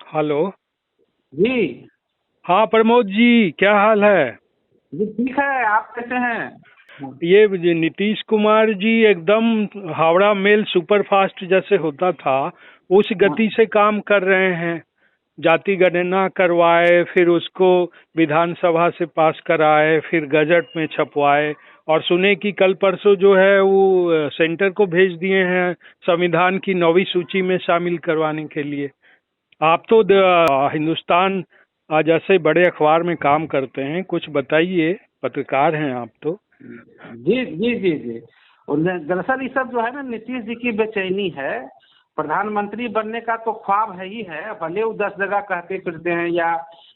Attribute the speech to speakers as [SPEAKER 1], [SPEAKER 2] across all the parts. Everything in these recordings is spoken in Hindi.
[SPEAKER 1] हेलो।
[SPEAKER 2] जी।
[SPEAKER 1] हाँ प्रमोद जी, क्या हाल है?
[SPEAKER 2] जी ठीक है, आप कैसे हैं?
[SPEAKER 1] ये नीतीश कुमार जी एकदम हावड़ा मेल सुपर फास्ट जैसे होता था उस गति
[SPEAKER 2] हाँ।
[SPEAKER 1] से काम कर रहे हैं। जाति गणना करवाए, फिर उसको विधानसभा से पास कराए, फिर गजट में छपवाए, और सुने कि कल परसों जो है वो सेंटर को भेज दिए हैं संविधान की 9वीं सूची में शामिल करवाने के लिए। आप तो हिंदुस्तान जैसे बड़े अखबार में काम करते हैं, कुछ बताइए, पत्रकार हैं आप तो।
[SPEAKER 2] जी जी जी जी। और दरअसल ये सब जो है ना, नीतीश जी की बेचैनी है। प्रधानमंत्री बनने का तो ख्वाब है ही है, भले वो 10 जगह कहते फिरते हैं या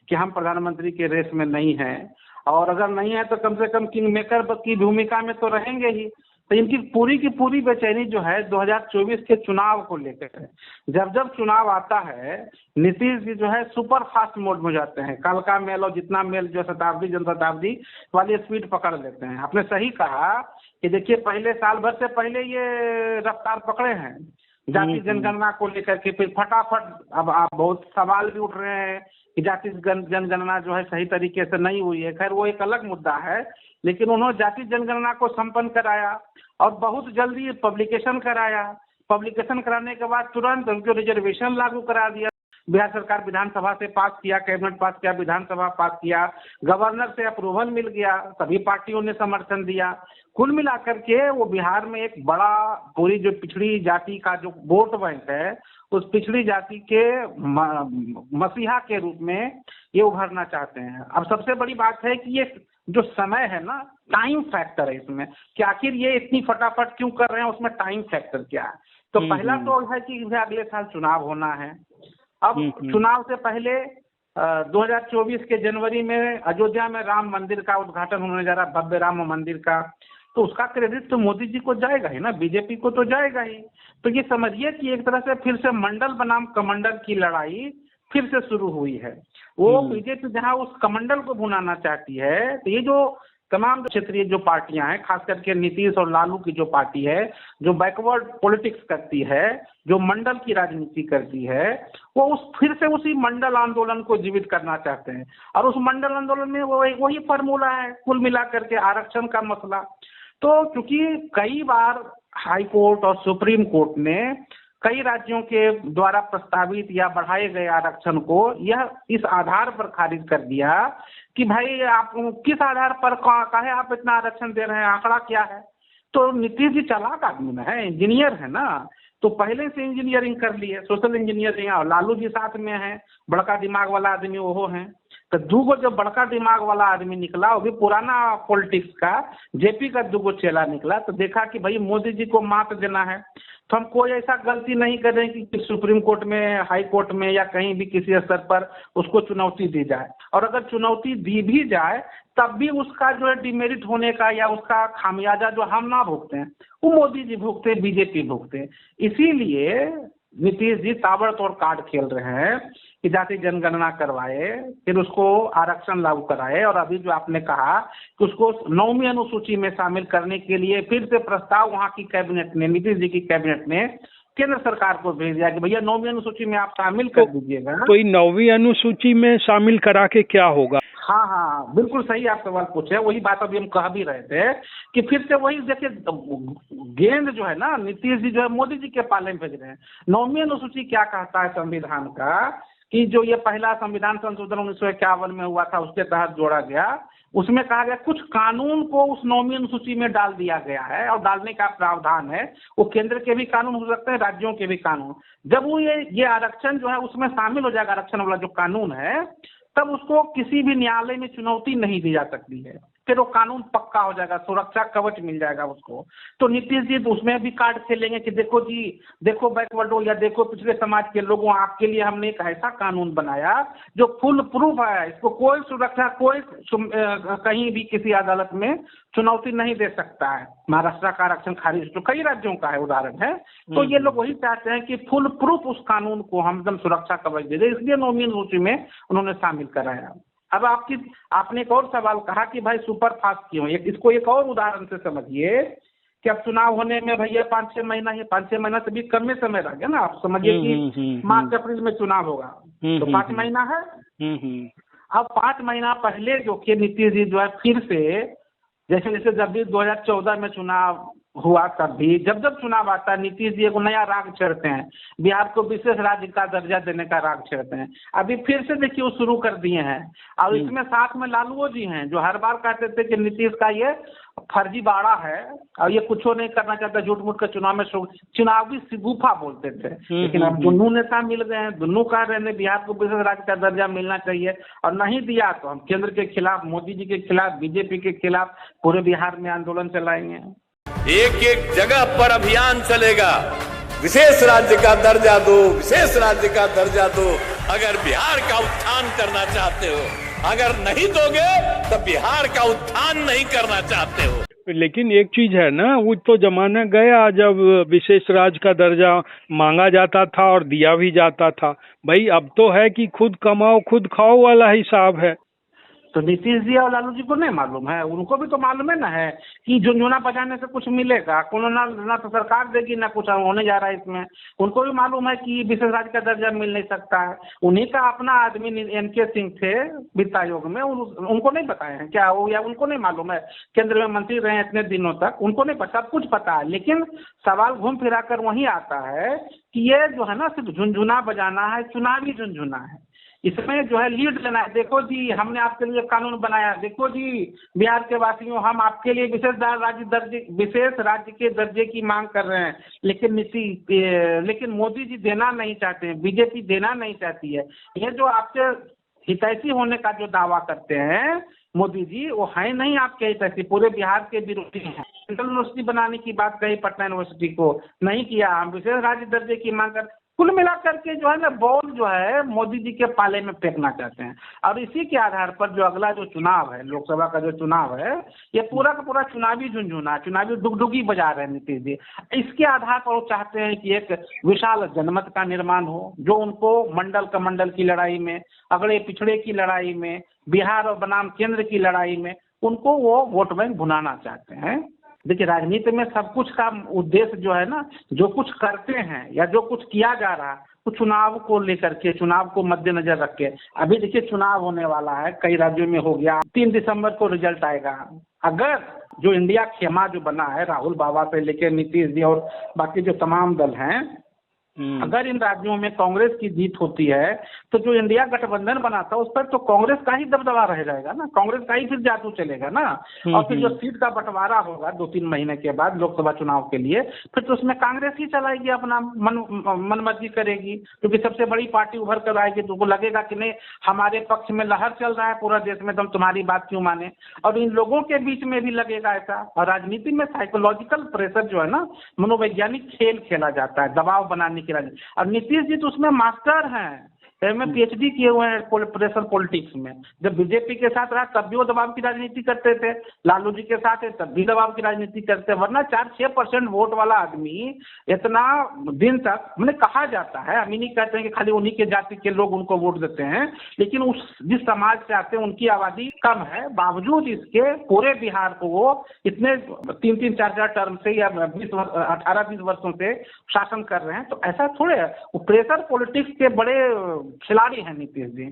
[SPEAKER 2] कि हम प्रधानमंत्री के रेस में नहीं हैं। और अगर नहीं है तो कम से कम किंग मेकर की भूमिका में तो रहेंगे ही। तो इनकी पूरी की पूरी बेचैनी जो है 2024 के चुनाव को लेकर है। जब जब चुनाव आता है, नीतीश जी जो है सुपर फास्ट मोड में हो जाते हैं। कल का मेल और जितना मेल जो शताब्दी जनशताब्दी वाली स्पीड पकड़ लेते हैं। आपने सही कहा कि देखिए, पहले साल भर से पहले ये रफ्तार पकड़े हैं जाति
[SPEAKER 1] हम्म।
[SPEAKER 2] जनगणना को लेकर के। फिर फटाफट अब आप बहुत सवाल भी उठ रहे हैं कि जाति जनगणना जो है सही तरीके से नहीं हुई है। खैर वो एक अलग मुद्दा है, लेकिन उन्होंने जाति जनगणना को संपन्न कराया और बहुत जल्दी पब्लिकेशन कराया। पब्लिकेशन कराने के बाद तुरंत उनको रिजर्वेशन लागू करा दिया। बिहार सरकार विधानसभा से पास किया, कैबिनेट पास किया, विधानसभा पास किया, गवर्नर से अप्रूवल मिल गया, सभी पार्टियों ने समर्थन दिया। कुल मिलाकर के वो बिहार में एक बड़ा, पूरी जो पिछड़ी जाति का जो वोट बैंक है, उस पिछड़ी जाति के मसीहा के रूप में ये उभरना चाहते हैं। अब सबसे बड़ी बात है कि ये जो समय है ना, टाइम फैक्टर है इसमें, कि आखिर ये इतनी फटाफट क्यों कर रहे हैं, उसमें टाइम फैक्टर क्या है। तो पहला
[SPEAKER 1] हम्म।
[SPEAKER 2] तो है कि अगले साल चुनाव होना है। अब
[SPEAKER 1] हम्म।
[SPEAKER 2] चुनाव से पहले 2024 के जनवरी में अयोध्या में राम मंदिर का उद्घाटन होने जा रहा, भव्य राम मंदिर का। तो उसका क्रेडिट तो मोदी जी को जाएगा ही ना, बीजेपी को तो जाएगा ही। तो ये समझिए कि एक तरह से फिर से मंडल बनाम कमंडल की लड़ाई फिर से शुरू हुई है। वो
[SPEAKER 1] हम्म।
[SPEAKER 2] बीजेपी जहां उस कमंडल को भुनाना चाहती है, तो ये जो तमाम क्षेत्रीय जो पार्टियां हैं, खास करके नीतीश और लालू की जो पार्टी है, जो बैकवर्ड पॉलिटिक्स करती है, जो मंडल की राजनीति करती है, वो उस फिर से उसी मंडल आंदोलन को जीवित करना चाहते हैं। और उस मंडल आंदोलन में वो वही फार्मूला है कुल मिलाकर के, आरक्षण का मसला। तो क्योंकि कई बार हाई कोर्ट और सुप्रीम कोर्ट ने कई राज्यों के द्वारा प्रस्तावित या बढ़ाए गए आरक्षण को यह इस आधार पर खारिज कर दिया कि भाई आप किस आधार पर काहे आप इतना आरक्षण दे रहे हैं, आंकड़ा क्या है। तो नीतीश जी चालाक आदमी है, इंजीनियर है ना, तो पहले से इंजीनियरिंग कर ली है, सोशल इंजीनियरिंग। और लालू जी साथ में है, बड़का दिमाग वाला आदमी वो है। तो दूगो जब बड़का दिमाग वाला आदमी निकला, वो भी पुराना पॉलिटिक्स का, जेपी का दूगो चेला निकला, तो देखा कि भाई मोदी जी को मात देना है, तो हम कोई ऐसा गलती नहीं करें कि सुप्रीम कोर्ट में, हाई कोर्ट में या कहीं भी किसी स्तर पर उसको चुनौती दी जाए। और अगर चुनौती दी भी जाए तब भी उसका जो है डिमेरिट होने का या उसका खामियाजा जो हम ना भुगते हैं, वो मोदी जी भुगते, बीजेपी भुगते। इसीलिए नीतीश जी ताबड़तोड़ कार्ड खेल रहे हैं कि जाति जनगणना करवाए, फिर उसको आरक्षण लागू कराए, और अभी जो आपने कहा कि उसको 9वीं अनुसूची में शामिल करने के लिए फिर से प्रस्ताव वहां की कैबिनेट ने, नीतीश जी की कैबिनेट ने केंद्र सरकार को भेज दिया कि भैया 9वीं अनुसूची में आप शामिल
[SPEAKER 1] तो
[SPEAKER 2] कर दीजिएगा।
[SPEAKER 1] तो ये 9वीं अनुसूची में शामिल करा के क्या होगा?
[SPEAKER 2] हाँ हाँ, बिल्कुल सही आप सवाल पूछे, वही बात अभी हम कह भी रहे थे कि फिर से वही देखिए, गेंद जो है ना, नीतीश जी जो है मोदी जी के पाले में भेज रहे हैं। 9वीं अनुसूची क्या कहता है संविधान का, कि जो ये पहला संविधान संशोधन 1951 में हुआ था, उसके तहत जोड़ा गया, उसमें कहा गया कुछ कानून को उस 9वीं अनुसूची में डाल दिया गया है, और डालने का प्रावधान है। वो केंद्र के भी कानून हो सकते हैं, राज्यों के भी कानून। जब वो ये आरक्षण जो है उसमें शामिल हो जाएगा, आरक्षण वाला जो कानून है, तब उसको किसी भी न्यायालय में चुनौती नहीं दी जा सकती है। फिर वो कानून पक्का हो जाएगा, सुरक्षा कवच मिल जाएगा उसको। तो नीतीश जी तो उसमें भी कार्ड खेलेंगे कि देखो जी, देखो बैकवर्डो या देखो पिछले समाज के लोगों, आपके लिए हमने एक ऐसा कानून बनाया जो फुल प्रूफ है, इसको कोई सुरक्षा, कोई कहीं भी किसी अदालत में चुनौती नहीं दे सकता है। महाराष्ट्र का आरक्षण खारिज तो कई राज्यों का है, उदाहरण है। तो ये लोग वही चाहते हैं कि फुल प्रूफ उस कानून को हम एकदम सुरक्षा कवच दे दें, इसलिए 9वीं अनुसूची में उन्होंने शामिल कराया। अब आपने एक और सवाल कहा कि भाई सुपर फास्ट क्यों, इसको एक और उदाहरण से समझिए कि अब चुनाव होने में भैया 5-6 महीना, ये 5-6 महीना से भी कम में समय रह गया ना। आप समझिए कि मार्च अप्रैल में चुनाव होगा, तो 5 महीना है। अब 5 महीना पहले जो कि नीतीश जी जो है फिर से जैसे जैसे जब भी 2014 में चुनाव हुआ, तब भी जब जब चुनाव आता है नीतीश जी को नया राग छेड़ते हैं, बिहार को विशेष राज्य का दर्जा देने का राग छेड़ते हैं। अभी फिर से देखिए वो शुरू कर दिए हैं, और इसमें साथ में लालू जी हैं जो हर बार कहते थे कि नीतीश का ये फर्जी बाड़ा है और ये कुछ नहीं करना चाहता, झूठ मूठ के चुनाव में चुनावी सिगुफा बोलते थे। लेकिन अब दोनों नेता मिल गए हैं, दोनों कह रहे हैं बिहार को विशेष राज्य का दर्जा मिलना चाहिए, और नहीं दिया तो हम केंद्र के खिलाफ, मोदी जी के खिलाफ, बीजेपी के खिलाफ पूरे बिहार में आंदोलन चलाएंगे।
[SPEAKER 3] एक एक जगह पर अभियान चलेगा, विशेष राज्य का दर्जा दो, विशेष राज्य का दर्जा दो। अगर बिहार का उत्थान करना चाहते हो, अगर नहीं दोगे तो बिहार का उत्थान नहीं करना चाहते हो।
[SPEAKER 1] लेकिन एक चीज है ना, वो तो जमाना गया जब विशेष राज्य का दर्जा मांगा जाता था और दिया भी जाता था। भाई अब तो है कि खुद कमाओ खुद खाओ वाला हिसाब है।
[SPEAKER 2] तो नीतीश जी और लालू जी को नहीं मालूम है? उनको भी तो मालूम है ना है कि झुनझुना बजाने से कुछ मिलेगा, ना तो सरकार देगी ना कुछ होने जा रहा है इसमें। उनको भी मालूम है कि विशेष राज्य का दर्जा मिल नहीं सकता है। उन्हीं का अपना आदमी NK सिंह थे वित्त आयोग में, उनको नहीं बताए हैं क्या वो, या उनको नहीं मालूम है? केंद्र में मंत्री रहे इतने दिनों तक, उनको नहीं पता, सब कुछ पता है। लेकिन सवाल घूम फिरा कर वहीं आता है कि ये जो है ना सिर्फ झुनझुना बजाना है, चुनावी झुनझुना है। इसमें जो है लीड लेना है। देखो जी हमने आपके लिए कानून बनाया, देखो जी बिहार के वासियों हम आपके लिए विशेष राज्य के दर्जे की मांग कर रहे हैं, लेकिन मोदी जी देना नहीं चाहते हैं, बीजेपी देना नहीं चाहती है। ये जो आपके हितैषी होने का जो दावा करते हैं मोदी जी, वो है नहीं आपके हितैषी, पूरे बिहार के विरोधी हैं। सेंट्रल यूनिवर्सिटी बनाने की बात कही पटना यूनिवर्सिटी को, नहीं किया। हम विशेष राज्य दर्जे की मांग कर, कुल मिलाकर के जो है ना बॉल जो है मोदी जी के पाले में फेंकना चाहते हैं। और इसी के आधार पर जो अगला जो चुनाव है, लोकसभा का जो चुनाव है, ये पूरा का पूरा चुनावी झुनझुना, चुनावी डुगडुगी बजा रहे हैं नीतीश जी। इसके आधार पर वो चाहते हैं कि एक विशाल जनमत का निर्माण हो, जो उनको मंडल कमंडल की लड़ाई में, अगड़े पिछड़े की लड़ाई में, बिहार और बनाम केंद्र की लड़ाई में उनको वो वोट बैंक भुनाना चाहते हैं। देखिए राजनीति में सब कुछ का उद्देश्य जो है ना, जो कुछ करते हैं या जो कुछ किया जा रहा है, तो चुनाव को लेकर के, चुनाव को मद्देनजर रख के। अभी देखिए चुनाव होने वाला है, कई राज्यों में हो गया, 3 दिसंबर को रिजल्ट आएगा। अगर जो इंडिया खेमा जो बना है, राहुल बाबा से लेकर नीतीश जी और बाकी जो तमाम दल हैं, अगर इन राज्यों में कांग्रेस की जीत होती है तो जो इंडिया गठबंधन बना था उस पर तो कांग्रेस का ही दबदबा रह जाएगा ना, कांग्रेस का ही फिर जादू चलेगा ना। और फिर जो सीट का बंटवारा होगा 2-3 महीने के बाद लोकसभा चुनाव के लिए, फिर तो उसमें कांग्रेस ही चलाएगी, अपना मनमर्जी करेगी, क्योंकि सबसे बड़ी पार्टी उभर कर आएगी। तो उनको लगेगा कि नहीं हमारे पक्ष में लहर चल रहा है पूरा देश में, तो हम तुम्हारी बात क्यों माने। और इन लोगों के बीच में भी लगेगा ऐसा। और राजनीति में साइकोलॉजिकल प्रेशर जो है ना, मनोवैज्ञानिक खेल खेला जाता है दबाव बनाने। और नीतीश जी तो उसमें मास्टर हैं, में PhD किए हुए हैं प्रेशर पॉलिटिक्स में। जब बीजेपी के साथ रहा तब भी वो दबाव की राजनीति करते थे, लालू जी के साथ है तब भी दबाव की राजनीति करते हैं। वरना 4-6% वोट वाला आदमी इतना दिन तक, मैंने कहा जाता है, हम ही नहीं कहते हैं कि खाली उन्हीं के जाति के लोग उनको वोट देते हैं, लेकिन उस जिस समाज से आते हैं उनकी आबादी कम है, बावजूद इसके पूरे बिहार को वो इतने 3-3, 4-4 टर्म से या 18-20 वर्षों से शासन कर रहे हैं। तो ऐसा थोड़े है, वो प्रेशर पॉलिटिक्स के बड़े खिलाड़ी हैं नीतीश जी।